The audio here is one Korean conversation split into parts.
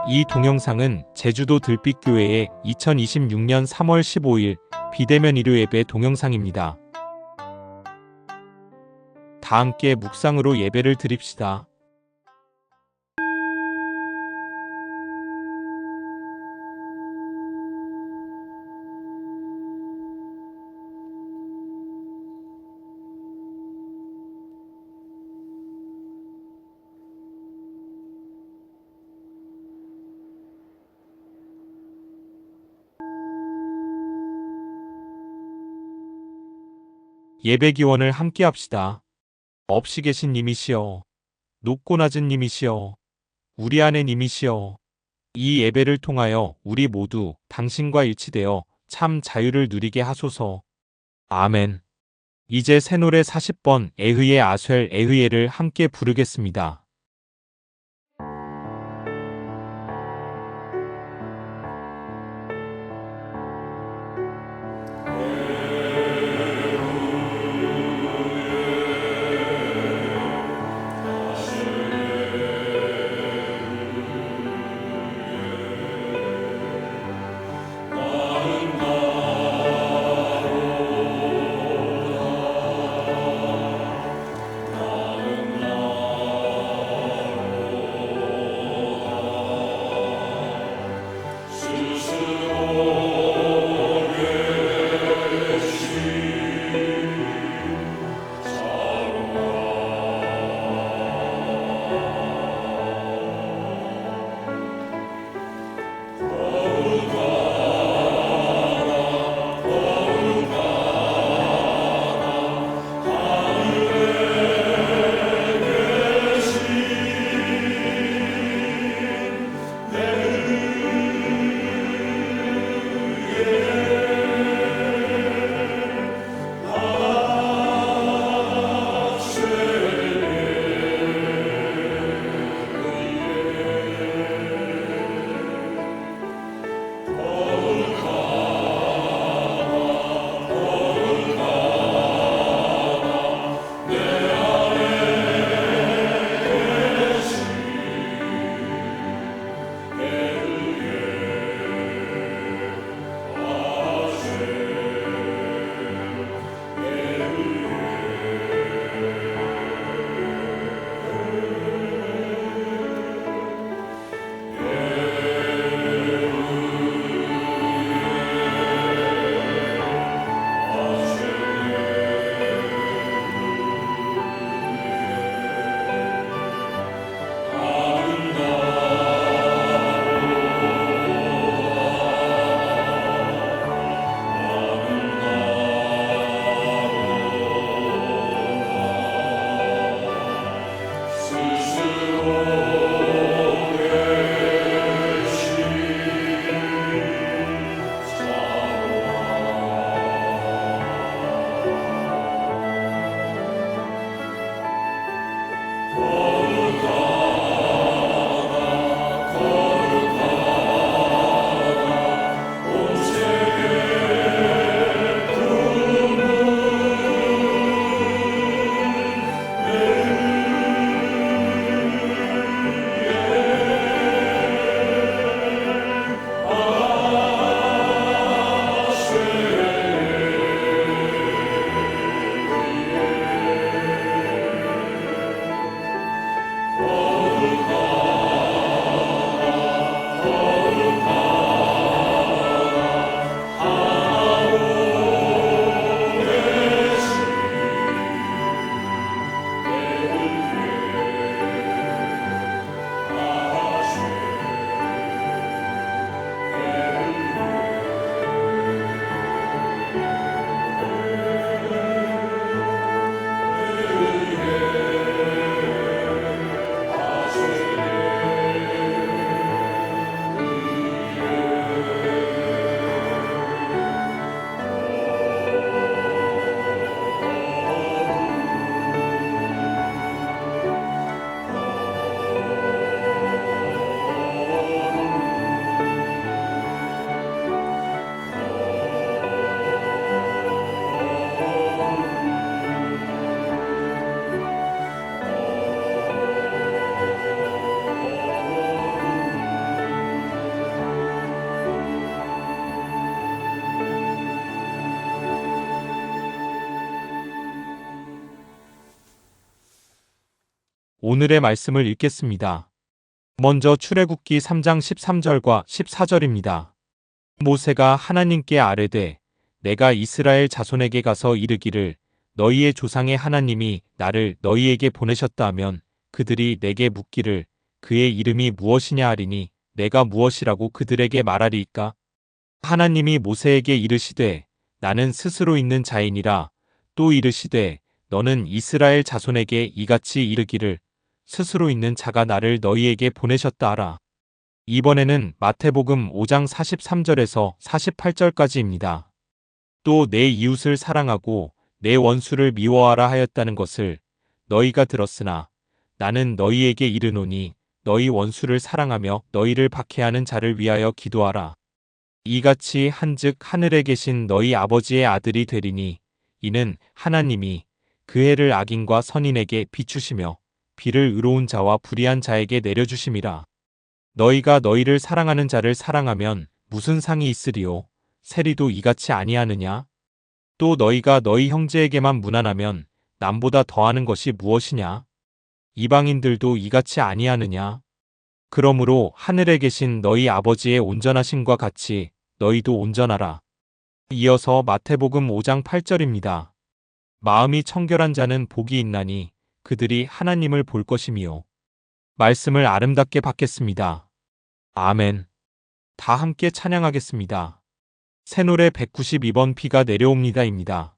이 동영상은 제주도 들빛교회의 2026년 3월 15일 비대면 일요 예배 동영상입니다. 다 함께 묵상으로 예배를 드립시다. 예배 기원을 함께 합시다. 없이 계신 님이시여, 높고 낮은 님이시여, 우리 안에 님이시여, 이 예배를 통하여 우리 모두 당신과 일치되어 참 자유를 누리게 하소서. 아멘. 이제 새 노래 40번 에흐예 아쉘 에흐예를 함께 부르겠습니다. 오늘의 말씀을 읽겠습니다. 먼저 출애굽기 3장 13절과 14절입니다. 모세가 하나님께 아뢰되 내가 이스라엘 자손에게 가서 이르기를 너희의 조상의 하나님이 나를 너희에게 보내셨다 하면 그들이 내게 묻기를 그의 이름이 무엇이냐 하리니 내가 무엇이라고 그들에게 말하리이까? 하나님이 모세에게 이르시되 나는 스스로 있는 자이니라. 또 이르시되 너는 이스라엘 자손에게 이같이 이르기를 스스로 있는 자가 나를 너희에게 보내셨다 하라. 이번에는 마태복음 5장 43절에서 48절까지입니다. 또 내 이웃을 사랑하고 내 원수를 미워하라 하였다는 것을 너희가 들었으나 나는 너희에게 이르노니 너희 원수를 사랑하며 너희를 박해하는 자를 위하여 기도하라. 이같이 한즉 하늘에 계신 너희 아버지의 아들이 되리니 이는 하나님이 그 해를 악인과 선인에게 비추시며 비를 의로운 자와 불의한 자에게 내려주심이라. 너희가 너희를 사랑하는 자를 사랑하면 무슨 상이 있으리요? 세리도 이같이 아니하느냐? 또 너희가 너희 형제에게만 무난하면 남보다 더하는 것이 무엇이냐? 이방인들도 이같이 아니하느냐? 그러므로 하늘에 계신 너희 아버지의 온전하심과 같이 너희도 온전하라. 이어서 마태복음 5장 8절입니다. 마음이 청결한 자는 복이 있나니 그들이 하나님을 볼 것이미요. 말씀을 아름답게 받겠습니다. 아멘. 다 함께 찬양하겠습니다. 새노래 192번 비가 내려옵니다입니다.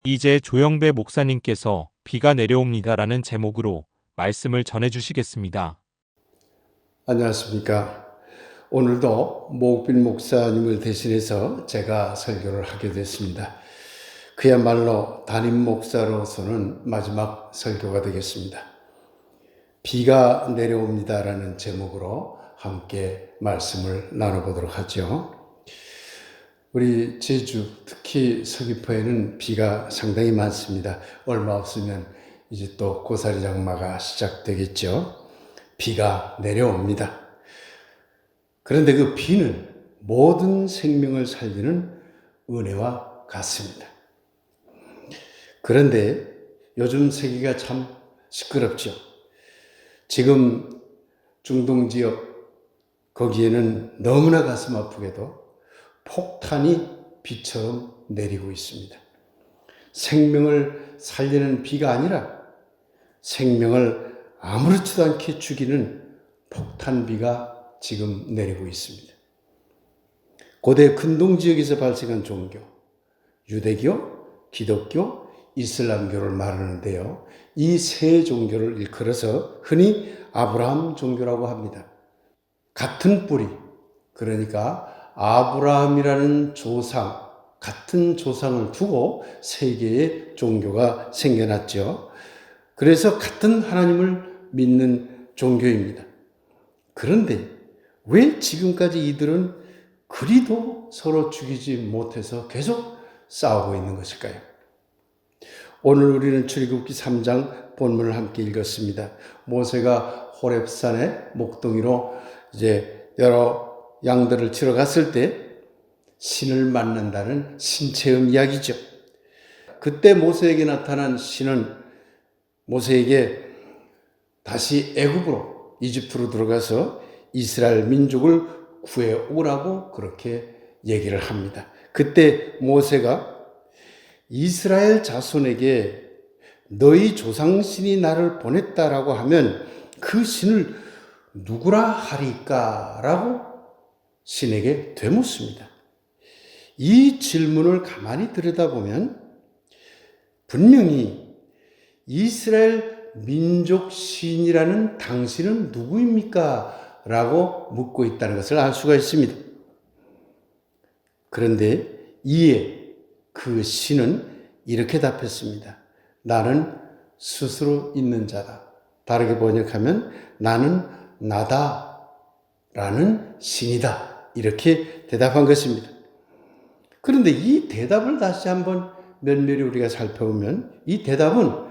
이제 조영배 목사님께서 비가 내려옵니다라는 제목으로 말씀을 전해주시겠습니다. 안녕하십니까. 오늘도 목빈 목사님을 대신해서 제가 설교를 하게 됐습니다. 그야말로 담임 목사로서는 마지막 설교가 되겠습니다. 비가 내려옵니다라는 제목으로 함께 말씀을 나눠보도록 하죠. 우리 제주, 특히 서귀포에는 비가 상당히 많습니다. 얼마 없으면 이제 또 고사리 장마가 시작되겠죠. 비가 내려옵니다. 그런데 그 비는 모든 생명을 살리는 은혜와 같습니다. 그런데 요즘 세계가 참 시끄럽죠. 지금 중동 지역 거기에는 너무나 가슴 아프게도 폭탄이 비처럼 내리고 있습니다. 생명을 살리는 비가 아니라 생명을 아무렇지도 않게 죽이는 폭탄비가 지금 내리고 있습니다. 고대 근동 지역에서 발생한 종교, 유대교, 기독교, 이슬람교를 말하는데요. 이 세 종교를 일컬어서 흔히 아브라함 종교라고 합니다. 같은 뿌리, 그러니까 아브라함이라는 조상, 같은 조상을 두고 세 개의 종교가 생겨났죠. 그래서 같은 하나님을 믿는 종교입니다. 그런데 왜 지금까지 이들은 그리도 서로 죽이지 못해서 계속 싸우고 있는 것일까요? 오늘 우리는 출애굽기 3장 본문을 함께 읽었습니다. 모세가 호렙산에 목동이로 이제 여러 양들을 치러 갔을 때 신을 만난다는 신체험 이야기죠. 그때 모세에게 나타난 신은 모세에게 다시 애굽으로 이집트로 들어가서 이스라엘 민족을 구해오라고 그렇게 얘기를 합니다. 그때 모세가 이스라엘 자손에게 너희 조상신이 나를 보냈다라고 하면 그 신을 누구라 하리까? 라고 신에게 되묻습니다. 이 질문을 가만히 들여다보면 분명히 이스라엘 민족 신이라는 당신은 누구입니까? 라고 묻고 있다는 것을 알 수가 있습니다. 그런데 이에 그 신은 이렇게 답했습니다. 나는 스스로 있는 자다. 다르게 번역하면 나는 나다 라는 신이다. 이렇게 대답한 것입니다. 그런데 이 대답을 다시 한번 면밀히 우리가 살펴보면 이 대답은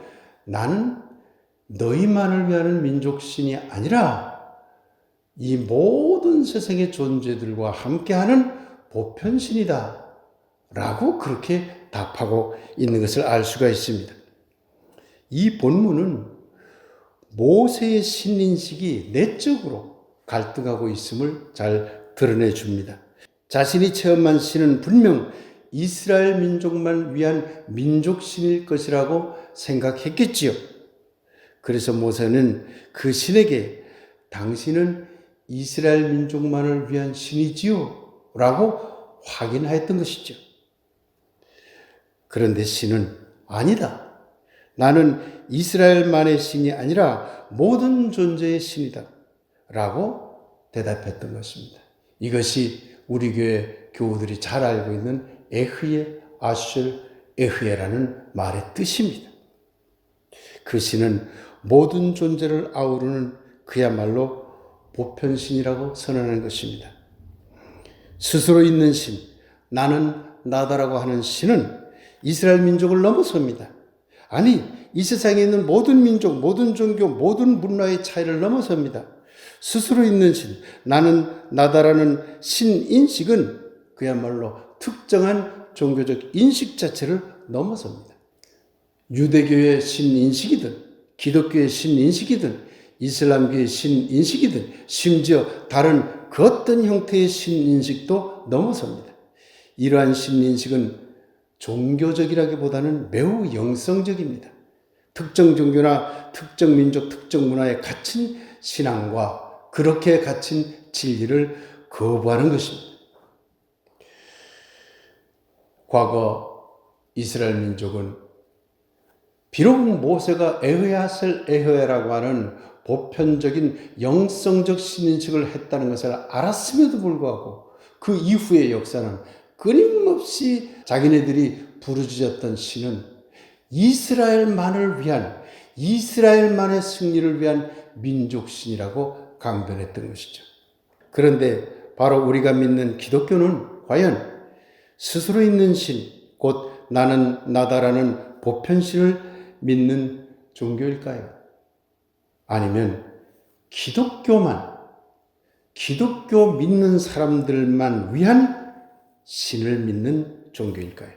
나는 너희만을 위하는 민족신이 아니라 이 모든 세상의 존재들과 함께하는 보편신이다 라고 그렇게 답하고 있는 것을 알 수가 있습니다. 이 본문은 모세의 신인식이 내적으로 갈등하고 있음을 잘 드러내 줍니다. 자신이 체험한 신은 분명 이스라엘 민족만 위한 민족신일 것이라고 생각했겠지요. 그래서 모세는 그 신에게 당신은 이스라엘 민족만을 위한 신이지요? 라고 확인하였던 것이죠. 그런데 신은 아니다. 나는 이스라엘만의 신이 아니라 모든 존재의 신이다. 라고 대답했던 것입니다. 이것이 우리 교회 교우들이 잘 알고 있는 에흐예 아슐 에흐예라는 말의 뜻입니다. 그 신은 모든 존재를 아우르는 그야말로 보편신이라고 선언하는 것입니다. 스스로 있는 신, 나는 나다라고 하는 신은 이스라엘 민족을 넘어섭니다. 아니, 이 세상에 있는 모든 민족, 모든 종교, 모든 문화의 차이를 넘어섭니다. 스스로 있는 신, 나는 나다라는 신인식은 그야말로 특정한 종교적 인식 자체를 넘어섭니다. 유대교의 신인식이든 기독교의 신인식이든 이슬람교의 신인식이든 심지어 다른 그 어떤 형태의 신인식도 넘어섭니다. 이러한 신인식은 종교적이라기보다는 매우 영성적입니다. 특정 종교나 특정 민족, 특정 문화에 갇힌 신앙과 그렇게 갇힌 진리를 거부하는 것입니다. 과거 이스라엘 민족은 비록 모세가 에흐야셀 에흐야라고 하는 보편적인 영성적 신인식을 했다는 것을 알았음에도 불구하고 그 이후의 역사는 끊임없이 자기네들이 부르짖었던 신은 이스라엘만을 위한, 이스라엘만의 승리를 위한 민족신이라고 강변했던 것이죠. 그런데 바로 우리가 믿는 기독교는 과연 스스로 있는 신, 곧 나는 나다라는 보편신을 믿는 종교일까요? 아니면 기독교 믿는 사람들만 위한 신을 믿는 종교일까요?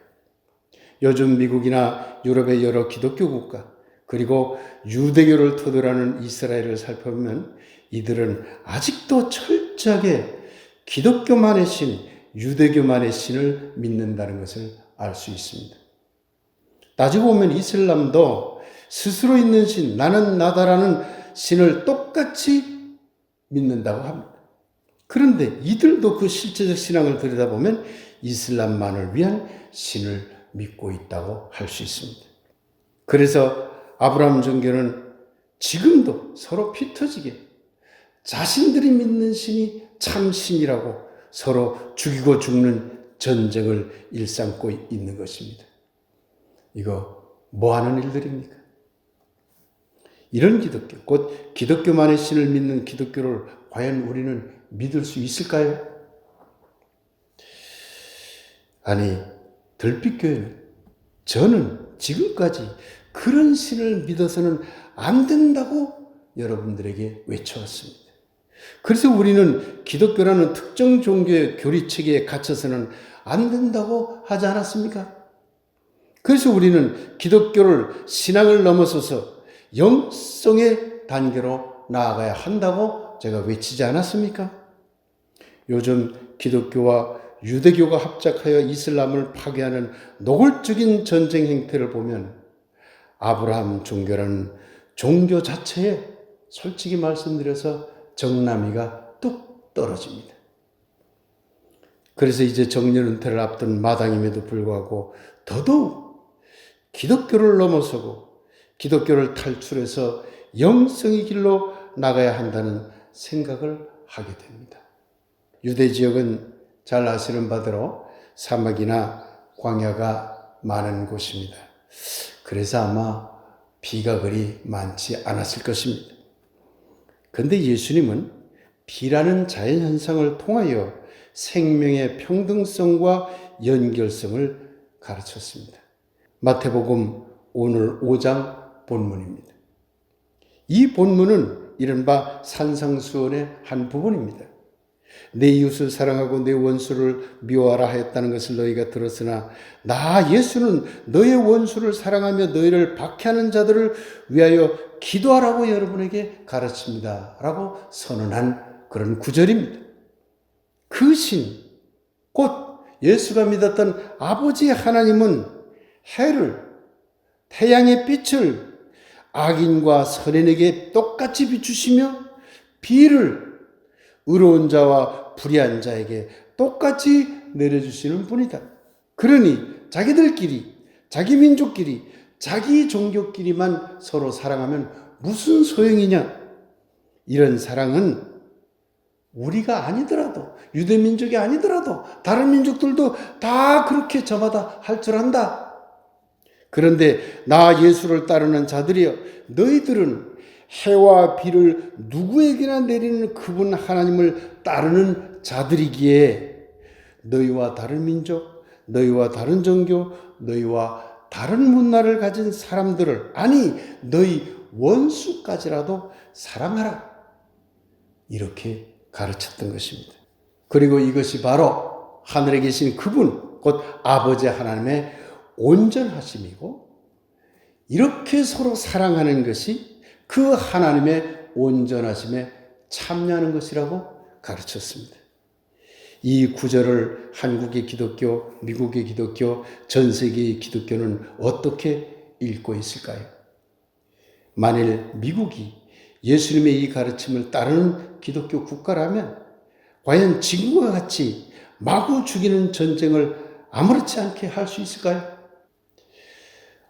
요즘 미국이나 유럽의 여러 기독교 국가, 그리고 유대교를 토대로 하는 이스라엘을 살펴보면 이들은 아직도 철저하게 기독교만의 신, 유대교만의 신을 믿는다는 것을 알 수 있습니다. 따지고 보면 이슬람도 스스로 있는 신, 나는 나다라는 신을 똑같이 믿는다고 합니다. 그런데 이들도 그 실제적 신앙을 들여다보면 이슬람만을 위한 신을 믿고 있다고 할 수 있습니다. 그래서 아브라함 종교는 지금도 서로 피 터지게 자신들이 믿는 신이 참 신이라고 서로 죽이고 죽는 전쟁을 일삼고 있는 것입니다. 이거 뭐 하는 일들입니까? 이런 기독교, 곧 기독교만의 신을 믿는 기독교를 과연 우리는 믿을 수 있을까요? 아니, 들빛교회는 저는 지금까지 그런 신을 믿어서는 안 된다고 여러분들에게 외쳐왔습니다. 그래서 우리는 기독교라는 특정 종교의 교리체계에 갇혀서는 안 된다고 하지 않았습니까? 그래서 우리는 기독교를 신앙을 넘어서서 영성의 단계로 나아가야 한다고 제가 외치지 않았습니까? 요즘 기독교와 유대교가 합작하여 이슬람을 파괴하는 노골적인 전쟁 행태를 보면 아브라함 종교라는 종교 자체에 솔직히 말씀드려서 정남이가 뚝 떨어집니다. 그래서 이제 정년 은퇴를 앞둔 마당임에도 불구하고 더더욱 기독교를 넘어서고 기독교를 탈출해서 영성의 길로 나가야 한다는 생각을 하게 됩니다. 유대 지역은 잘 아시는 바대로 사막이나 광야가 많은 곳입니다. 그래서 아마 비가 그리 많지 않았을 것입니다. 그런데 예수님은 비라는 자연현상을 통하여 생명의 평등성과 연결성을 가르쳤습니다. 마태복음 오늘 5장 본문입니다. 이 본문은 이른바 산상수훈의 한 부분입니다. 내 이웃을 사랑하고 내 원수를 미워하라 하였다는 것을 너희가 들었으나 나 예수는 너의 원수를 사랑하며 너희를 박해하는 자들을 위하여 기도하라고 여러분에게 가르칩니다 라고 선언한 그런 구절입니다. 그 신, 곧 예수가 믿었던 아버지 하나님은 해를, 태양의 빛을 악인과 선인에게 똑같이 비추시며 비를 의로운 자와 불의한 자에게 똑같이 내려주시는 분이다. 그러니 자기들끼리, 자기 민족끼리, 자기 종교끼리만 서로 사랑하면 무슨 소용이냐? 이런 사랑은 우리가 아니더라도, 유대민족이 아니더라도 다른 민족들도 다 그렇게 저마다 할 줄 안다. 그런데 나 예수를 따르는 자들이여, 너희들은 해와 비를 누구에게나 내리는 그분 하나님을 따르는 자들이기에 너희와 다른 민족, 너희와 다른 종교, 너희와 다른 문화를 가진 사람들을, 아니 너희 원수까지라도 사랑하라. 이렇게 가르쳤던 것입니다. 그리고 이것이 바로 하늘에 계신 그분, 곧 아버지 하나님의 온전하심이고, 이렇게 서로 사랑하는 것이 그 하나님의 온전하심에 참여하는 것이라고 가르쳤습니다. 이 구절을 한국의 기독교, 미국의 기독교, 전 세계의 기독교는 어떻게 읽고 있을까요? 만일 미국이 예수님의 이 가르침을 따르는 기독교 국가라면 과연 지금과 같이 마구 죽이는 전쟁을 아무렇지 않게 할 수 있을까요?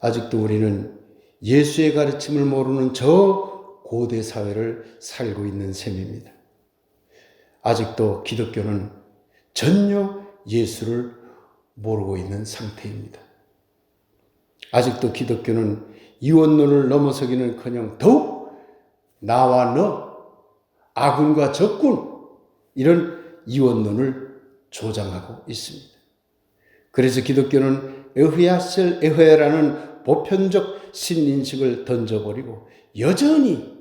아직도 우리는 예수의 가르침을 모르는 저 고대 사회를 살고 있는 셈입니다. 아직도 기독교는 전혀 예수를 모르고 있는 상태입니다. 아직도 기독교는 이원론을 넘어서기는커녕 더욱 나와 너, 아군과 적군, 이런 이원론을 조장하고 있습니다. 그래서 기독교는 에흐야셀 에헤라는 보편적 신인식을 던져버리고 여전히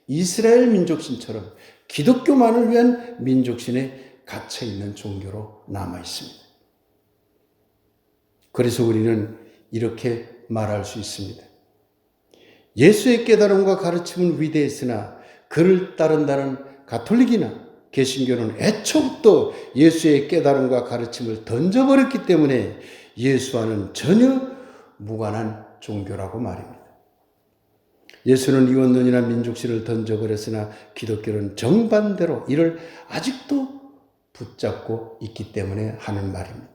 이스라엘 민족신처럼 기독교만을 위한 민족신에 갇혀있는 종교로 남아있습니다. 그래서 우리는 이렇게 말할 수 있습니다. 예수의 깨달음과 가르침은 위대했으나 그를 따른다는 가톨릭이나 개신교는 애초부터 예수의 깨달음과 가르침을 던져버렸기 때문에 예수와는 전혀 무관한 종교라고 말입니다. 예수는 이원론이나 민족신을 던져버렸으나 기독교는 정반대로 이를 아직도 붙잡고 있기 때문에 하는 말입니다.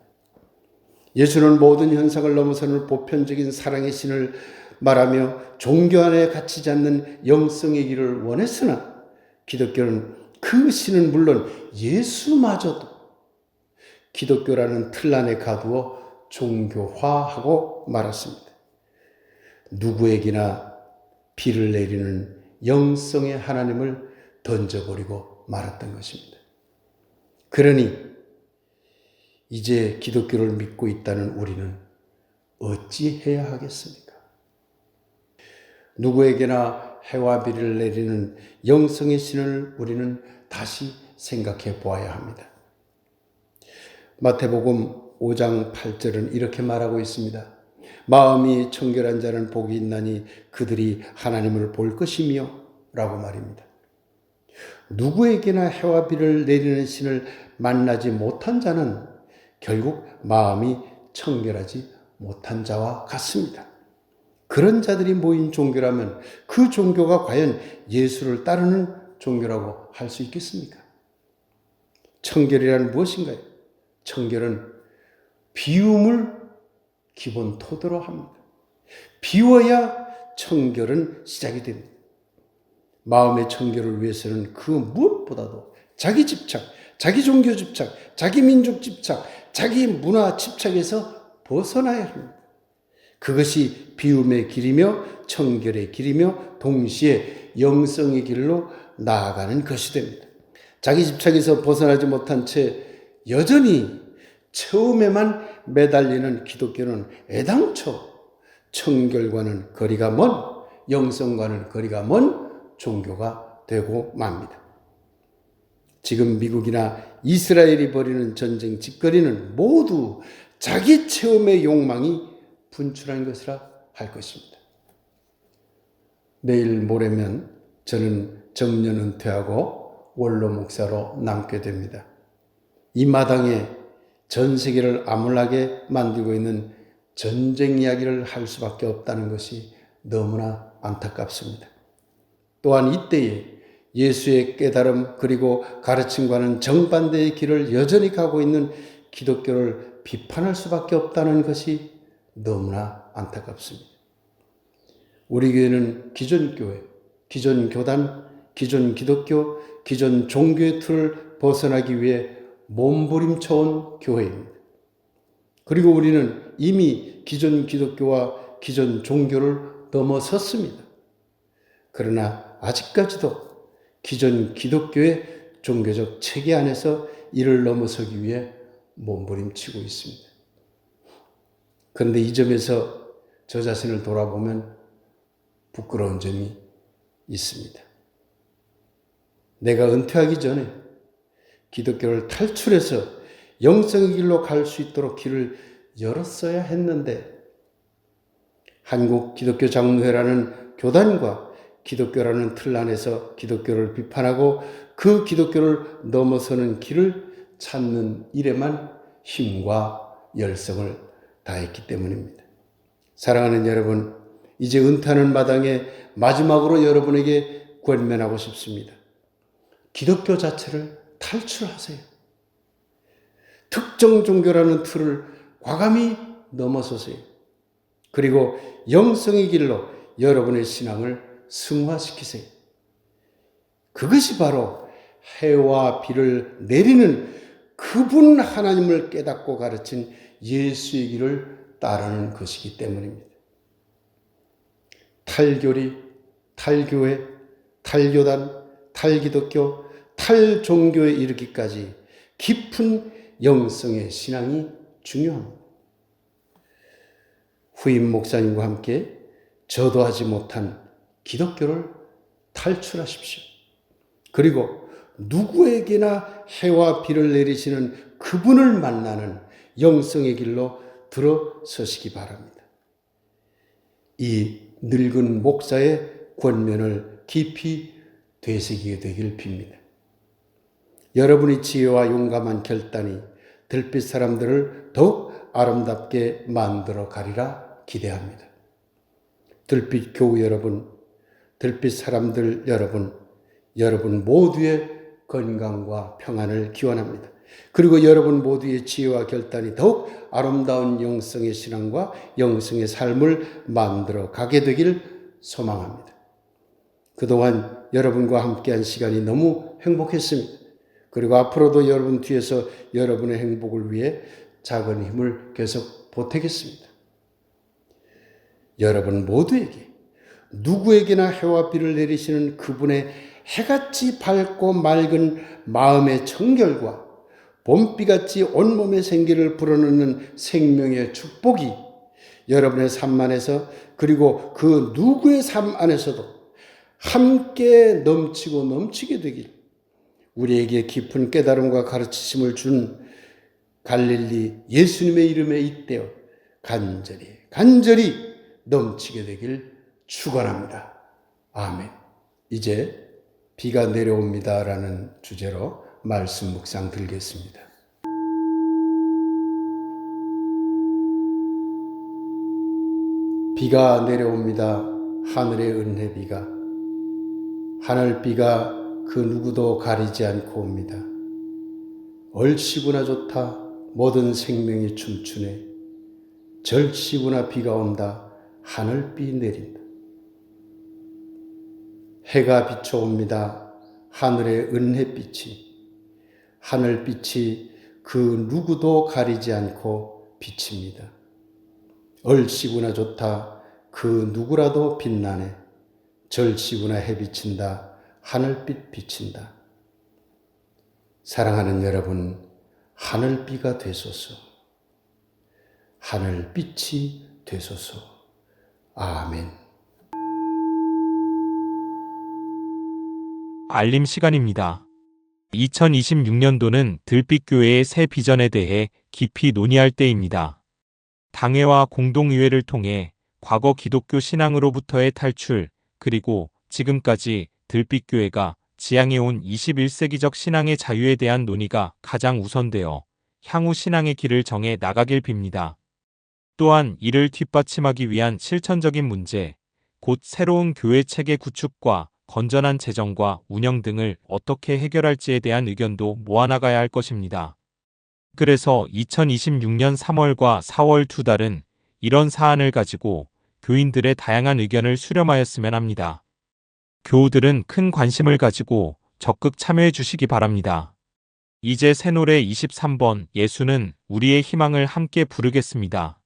예수는 모든 현상을 넘어서는 보편적인 사랑의 신을 말하며 종교 안에 갇히지 않는 영성의 길을 원했으나 기독교는 그 신은 물론 예수마저도 기독교라는 틀 안에 가두어 종교화하고 말았습니다. 누구에게나 비를 내리는 영성의 하나님을 던져버리고 말았던 것입니다. 그러니 이제 기독교를 믿고 있다는 우리는 어찌해야 하겠습니까? 누구에게나 해와 비를 내리는 영성의 신을 우리는 다시 생각해 보아야 합니다. 마태복음 5장 8절은 이렇게 말하고 있습니다. 마음이 청결한 자는 복이 있나니 그들이 하나님을 볼 것이며 라고 말입니다. 누구에게나 해와 비를 내리는 신을 만나지 못한 자는 결국 마음이 청결하지 못한 자와 같습니다. 그런 자들이 모인 종교라면 그 종교가 과연 예수를 따르는 종교라고 할 수 있겠습니까? 청결이란 무엇인가요? 청결은 비움을 기본 토대로 합니다. 비워야 청결은 시작이 됩니다. 마음의 청결을 위해서는 그 무엇보다도 자기 집착, 자기 종교 집착, 자기 민족 집착, 자기 문화 집착에서 벗어나야 합니다. 그것이 비움의 길이며 청결의 길이며 동시에 영성의 길로 나아가는 것이 됩니다. 자기 집착에서 벗어나지 못한 채 여전히 처음에만 매달리는 기독교는 애당초 청결과는 거리가 먼, 영성과는 거리가 먼 종교가 되고 맙니다. 지금 미국이나 이스라엘이 벌이는 전쟁 짓거리는 모두 자기 체험의 욕망이 분출한 것이라 할 것입니다. 내일 모레면 저는 정년 은퇴하고 원로 목사로 남게 됩니다. 이 마당에 전 세계를 암울하게 만들고 있는 전쟁 이야기를 할 수밖에 없다는 것이 너무나 안타깝습니다. 또한 이때에 예수의 깨달음 그리고 가르침과는 정반대의 길을 여전히 가고 있는 기독교를 비판할 수밖에 없다는 것이 너무나 안타깝습니다. 우리 교회는 기존 교회, 기존 교단, 기존 기독교, 기존 종교의 틀을 벗어나기 위해 몸부림쳐온 교회입니다. 그리고 우리는 이미 기존 기독교와 기존 종교를 넘어섰습니다. 그러나 아직까지도 기존 기독교의 종교적 체계 안에서 이를 넘어서기 위해 몸부림치고 있습니다. 그런데 이 점에서 저 자신을 돌아보면 부끄러운 점이 있습니다. 내가 은퇴하기 전에 기독교를 탈출해서 영성의 길로 갈 수 있도록 길을 열었어야 했는데 한국 기독교 장로회라는 교단과 기독교라는 틀 안에서 기독교를 비판하고 그 기독교를 넘어서는 길을 찾는 일에만 힘과 열성을 다했기 때문입니다. 사랑하는 여러분, 이제 은퇴하는 마당에 마지막으로 여러분에게 권면하고 싶습니다. 기독교 자체를 탈출하세요. 특정 종교라는 틀을 과감히 넘어서세요. 그리고 영성의 길로 여러분의 신앙을 승화시키세요. 그것이 바로 해와 비를 내리는 그분 하나님을 깨닫고 가르친 예수의 길을 따르는 것이기 때문입니다. 탈교리, 탈교회, 탈교단, 탈기독교, 탈종교에 이르기까지 깊은 영성의 신앙이 중요합니다. 후임 목사님과 함께 저도 하지 못한 기독교를 탈출하십시오. 그리고 누구에게나 해와 비를 내리시는 그분을 만나는 영성의 길로 들어서시기 바랍니다. 이 늙은 목사의 권면을 깊이 되새기게 되길 빕니다. 여러분의 지혜와 용감한 결단이 들빛 사람들을 더욱 아름답게 만들어 가리라 기대합니다. 들빛 교우 여러분, 들빛 사람들 여러분, 여러분 모두의 건강과 평안을 기원합니다. 그리고 여러분 모두의 지혜와 결단이 더욱 아름다운 영성의 신앙과 영성의 삶을 만들어 가게 되길 소망합니다. 그동안 여러분과 함께한 시간이 너무 행복했습니다. 그리고 앞으로도 여러분 뒤에서 여러분의 행복을 위해 작은 힘을 계속 보태겠습니다. 여러분 모두에게 누구에게나 해와 비를 내리시는 그분의 해같이 밝고 맑은 마음의 청결과 봄비같이 온몸의 생기를 불어넣는 생명의 축복이 여러분의 삶 안에서 그리고 그 누구의 삶 안에서도 함께 넘치고 넘치게 되길 우리에게 깊은 깨달음과 가르치심을 준 갈릴리 예수님의 이름에 잇대어 간절히 넘치게 되길 축원합니다. 아멘. 이제 비가 내려옵니다라는 주제로 말씀 묵상 드리겠습니다. 비가 내려옵니다. 하늘의 은혜비가. 하늘비가 그 누구도 가리지 않고 옵니다. 얼씨구나 좋다. 모든 생명이 춤추네. 절씨구나 비가 온다. 하늘비 내린다. 해가 비춰옵니다. 하늘의 은혜빛이. 하늘빛이 그 누구도 가리지 않고 비칩니다. 얼씨구나 좋다. 그 누구라도 빛나네. 절씨구나 해 비친다. 하늘빛 비친다. 사랑하는 여러분, 하늘비가 되소서. 하늘빛이 되소서. 아멘. 알림 시간입니다. 2026년도는 들빛교회의 새 비전에 대해 깊이 논의할 때입니다. 당회와 공동의회를 통해 과거 기독교 신앙으로부터의 탈출, 그리고 지금까지 들빛교회가 지향해온 21세기적 신앙의 자유에 대한 논의가 가장 우선되어 향후 신앙의 길을 정해 나가길 빕니다. 또한 이를 뒷받침하기 위한 실천적인 문제, 곧 새로운 교회 체계 구축과 건전한 재정과 운영 등을 어떻게 해결할지에 대한 의견도 모아나가야 할 것입니다. 그래서 2026년 3월과 4월 두 달은 이런 사안을 가지고 교인들의 다양한 의견을 수렴하였으면 합니다. 교우들은 큰 관심을 가지고 적극 참여해 주시기 바랍니다. 이제 새 노래 23번 예수는 우리의 희망을 함께 부르겠습니다.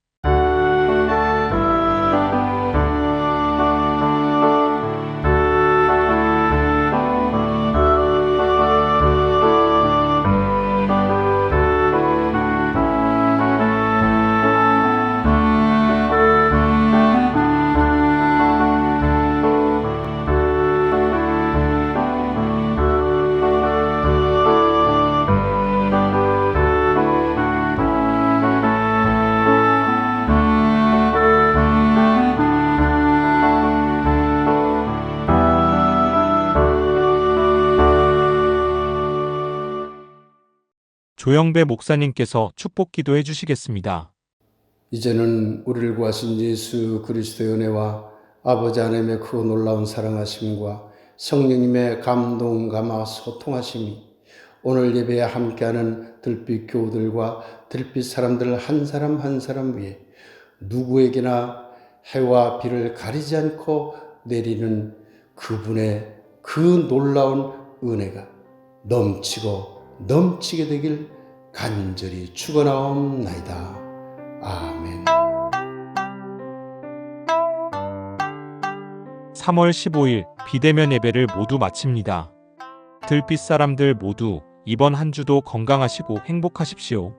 조영배 목사님께서 축복 기도해 주시겠습니다. 이제는 우리를 구하신 예수 그리스도의 은혜와 아버지 하나님의 크고 놀라운 사랑하심과 성령님의 감동, 감화, 소통하심이 오늘 예배에 함께하는 들빛 교우들과 들빛 사람들 한 사람 한 사람 위에 누구에게나 해와 비를 가리지 않고 내리는 그분의 그 놀라운 은혜가 넘치게 되길 간절히 축원하옵나이다. 아멘. 3월 15일 비대면 예배를 모두 마칩니다. 들빛 사람들 모두 이번 한 주도 건강하시고 행복하십시오.